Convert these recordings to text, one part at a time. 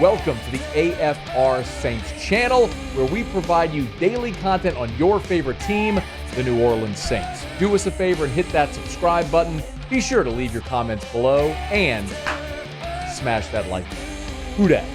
Welcome to the AFR Saints channel, where we provide you daily content on your favorite team, the New Orleans Saints. Do us a favor and hit that subscribe button. Be sure to leave your comments below and smash that like button. Who dat?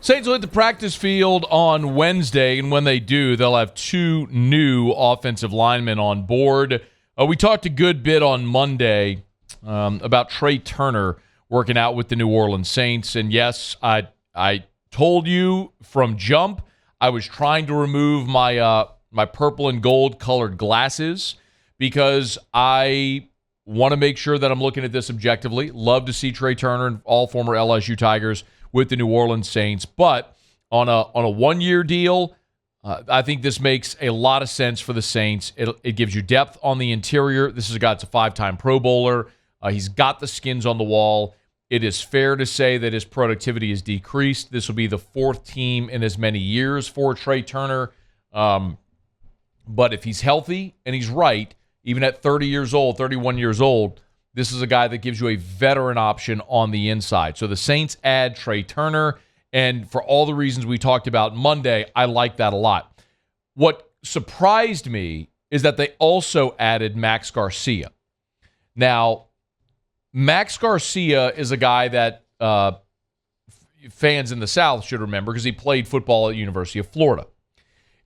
Saints will hit the practice field on Wednesday, and when they do, they'll have two new offensive linemen on board. We talked a good bit on Monday about Trey Turner working out with the New Orleans Saints, and yes, I told you from jump I was trying to remove my my purple and gold colored glasses because I want to make sure that I'm looking at this objectively. Love to see Trey Turner and all former LSU Tigers with the New Orleans Saints, but on a one-year deal, I think this makes a lot of sense for the Saints. It gives you depth on the interior. This is a guy that's a five-time Pro Bowler. He's got the skins on the wall. It is fair to say that his productivity has decreased. This will be the fourth team in as many years for Trey Turner. But if he's healthy and he's right, even at 30 years old, 31 years old, this is a guy that gives you a veteran option on the inside. So the Saints add Trey Turner, and for all the reasons we talked about Monday, I like that a lot. What surprised me is that they also added Max Garcia. Now, Max Garcia is a guy that fans in the South should remember because he played football at the University of Florida.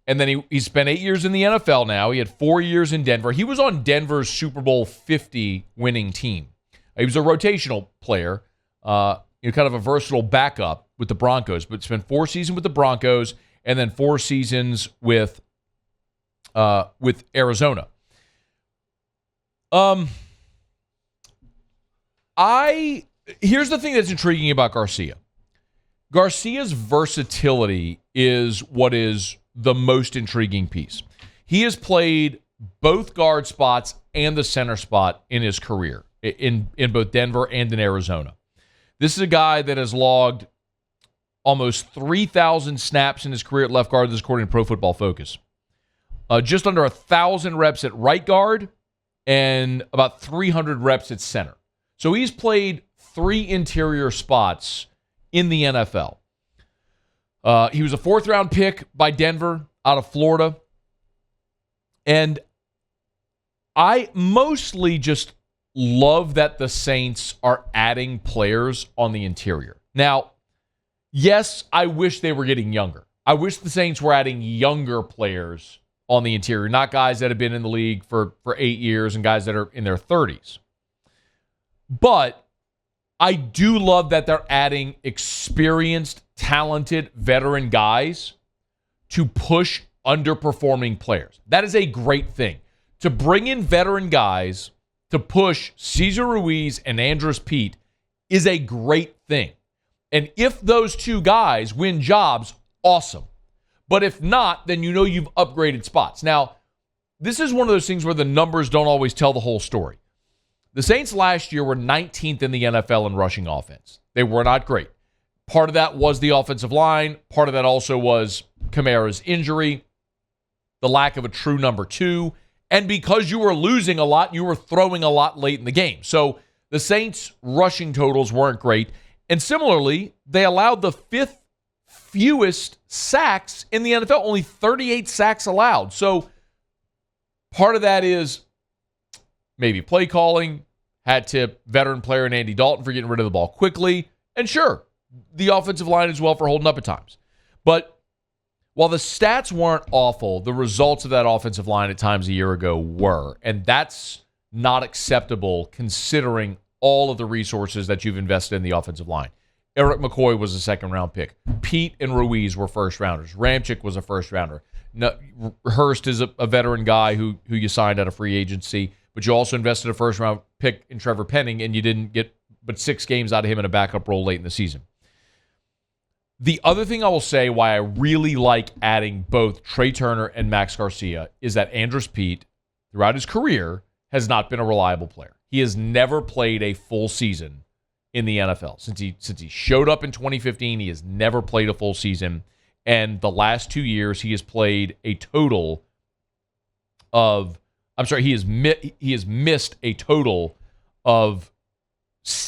And then he spent 8 years in the NFL now. He had 4 years in Denver. He was on Denver's Super Bowl 50 winning team. He was a rotational player, kind of a versatile backup with the Broncos, but spent 4 seasons with the Broncos and then 4 seasons with Arizona. Here's the thing that's intriguing about Garcia. Garcia's versatility is what is the most intriguing piece. He has played both guard spots and the center spot in his career, in both Denver and in Arizona. This is a guy that has logged almost 3,000 snaps in his career at left guard, this is according to Pro Football Focus. Just under 1,000 reps at right guard and about 300 reps at center. So he's played 3 interior spots in the NFL. He was a 4th-round pick by Denver out of Florida. And I mostly just love that the Saints are adding players on the interior. Now, yes, I wish they were getting younger. I wish the Saints were adding younger players on the interior, not guys that have been in the league for 8 years and guys that are in their 30s. But I do love that they're adding experienced, talented, veteran guys to push underperforming players. That is a great thing. To bring in veteran guys to push Cesar Ruiz and Andres Pete is a great thing. And if those two guys win jobs, awesome. But if not, then you know you've upgraded spots. Now, this is one of those things where the numbers don't always tell the whole story. The Saints last year were 19th in the NFL in rushing offense. They were not great. Part of that was the offensive line. Part of that also was Kamara's injury, the lack of a true number 2. And because you were losing a lot, you were throwing a lot late in the game. So the Saints' rushing totals weren't great. And similarly, they allowed the 5th fewest sacks in the NFL, only 38 sacks allowed. So part of that is maybe play calling, hat tip, veteran player and Andy Dalton for getting rid of the ball quickly. And sure, the offensive line as well for holding up at times. But while the stats weren't awful, the results of that offensive line at times a year ago were. And that's not acceptable considering all of the resources that you've invested in the offensive line. Eric McCoy was a 2nd-round pick. Pete and Ruiz were first-rounders. Ramczyk was a first-rounder. Hurst is a veteran guy who you signed out of free agency. But you also invested a first-round pick in Trevor Penning, and you didn't get but 6 games out of him in a backup role late in the season. The other thing I will say why I really like adding both Trey Turner and Max Garcia is that Andres Pete, throughout his career, has not been a reliable player. He has never played a full season in the NFL. Since he showed up in 2015, he has never played a full season. And the last 2 years, he has played a total of he has missed a total of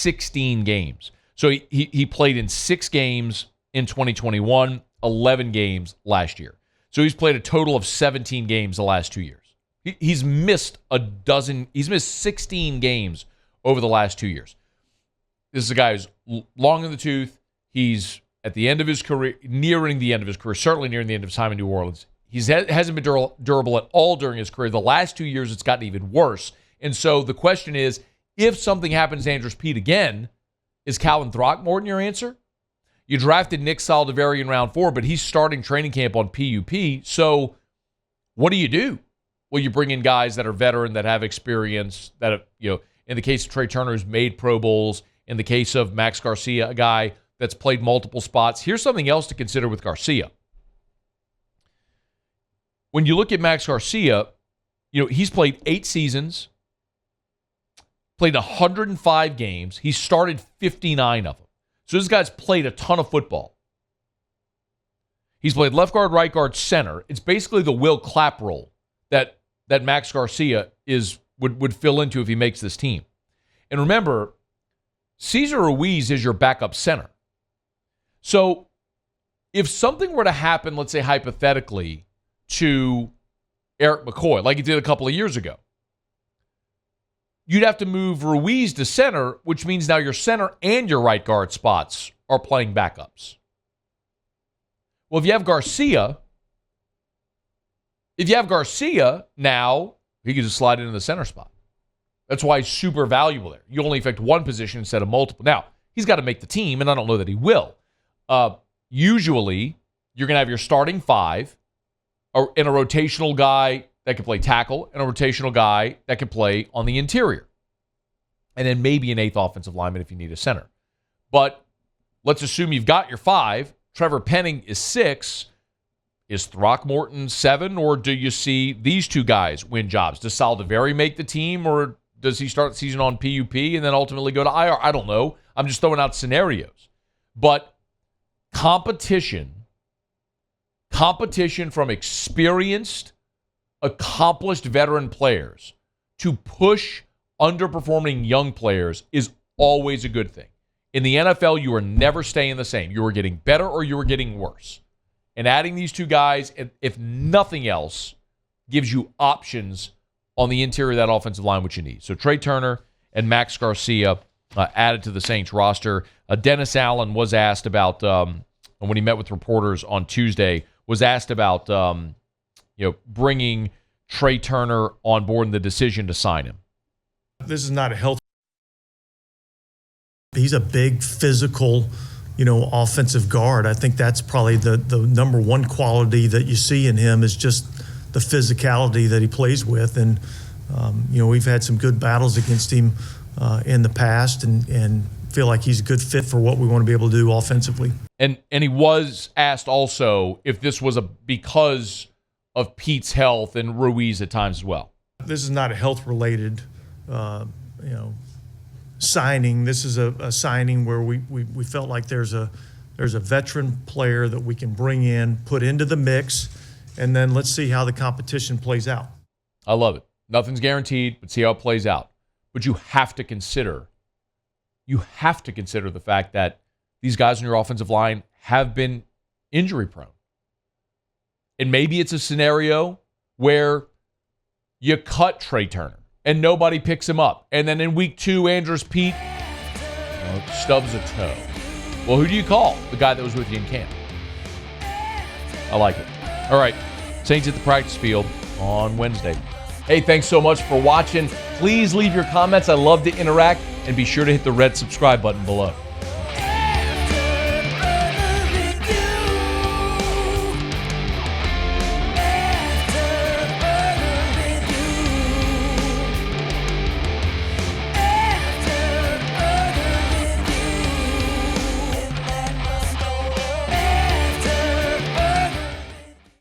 16 games. So he played in 6 games in 2021, 11 games last year. So he's played a total of 17 games the last 2 years. He's missed 16 games over the last 2 years. This is a guy who's long in the tooth. He's at the end of his career, nearing the end of his career, certainly nearing the end of his time in New Orleans. He hasn't been durable at all during his career. The last 2 years, it's gotten even worse. And so the question is, if something happens to Andrus Peat again, is Calvin Throckmorton your answer? You drafted Nick Saldiveri in round 4, but he's starting training camp on PUP. So what do? Well, you bring in guys that are veteran, that have experience, that have, in the case of Trey Turner, who's made Pro Bowls. In the case of Max Garcia, a guy that's played multiple spots. Here's something else to consider with Garcia. When you look at Max Garcia, he's played 8 seasons, played 105 games. He started 59 of them. So this guy's played a ton of football. He's played left guard, right guard, center. It's basically the Will Clapp role that Max Garcia would fill into if he makes this team. And remember, Cesar Ruiz is your backup center. So if something were to happen, let's say hypothetically, to Eric McCoy, like he did a couple of years ago, you'd have to move Ruiz to center, which means now your center and your right guard spots are playing backups. Well, if you have Garcia, now he can just slide into the center spot. That's why he's super valuable there. You only affect one position instead of multiple. Now, he's got to make the team, and I don't know that he will. Usually, you're going to have your starting 5 and a rotational guy that can play tackle and a rotational guy that can play on the interior. And then maybe an 8th offensive lineman if you need a center. But let's assume you've got your 5. Trevor Penning is 6. Is Throckmorton 7, or do you see these 2 guys win jobs? Does Saldiveri make the team, or does he start the season on PUP and then ultimately go to IR? I don't know. I'm just throwing out scenarios. But competition from experienced, accomplished veteran players to push underperforming young players is always a good thing. In the NFL, you are never staying the same. You are getting better or you are getting worse. And adding these 2 guys, if nothing else, gives you options on the interior of that offensive line, which you need. So Trey Turner and Max Garcia added to the Saints roster. Dennis Allen was asked about, when he met with reporters on Tuesday, was asked about bringing Trey Turner on board and the decision to sign him. This is not a health. He's a big physical, offensive guard. I think that's probably the number one quality that you see in him is just the physicality that he plays with. And, we've had some good battles against him in the past and feel like he's a good fit for what we want to be able to do offensively. And he was asked also if this was because of Pete's health and Ruiz at times as well. This is not a health-related, signing. This is a signing where we felt like there's a veteran player that we can bring in, put into the mix, and then let's see how the competition plays out. I love it. Nothing's guaranteed, but see how it plays out. But you have to consider the fact that these guys on your offensive line have been injury prone. And maybe it's a scenario where you cut Trey Turner and nobody picks him up. And then in week 2, Andrus Peat stubs a toe. Well, who do you call? The guy that was with you in camp. I like it. All right. Saints at the practice field on Wednesday. Hey, thanks so much for watching. Please leave your comments. I love to interact. And be sure to hit the red subscribe button below.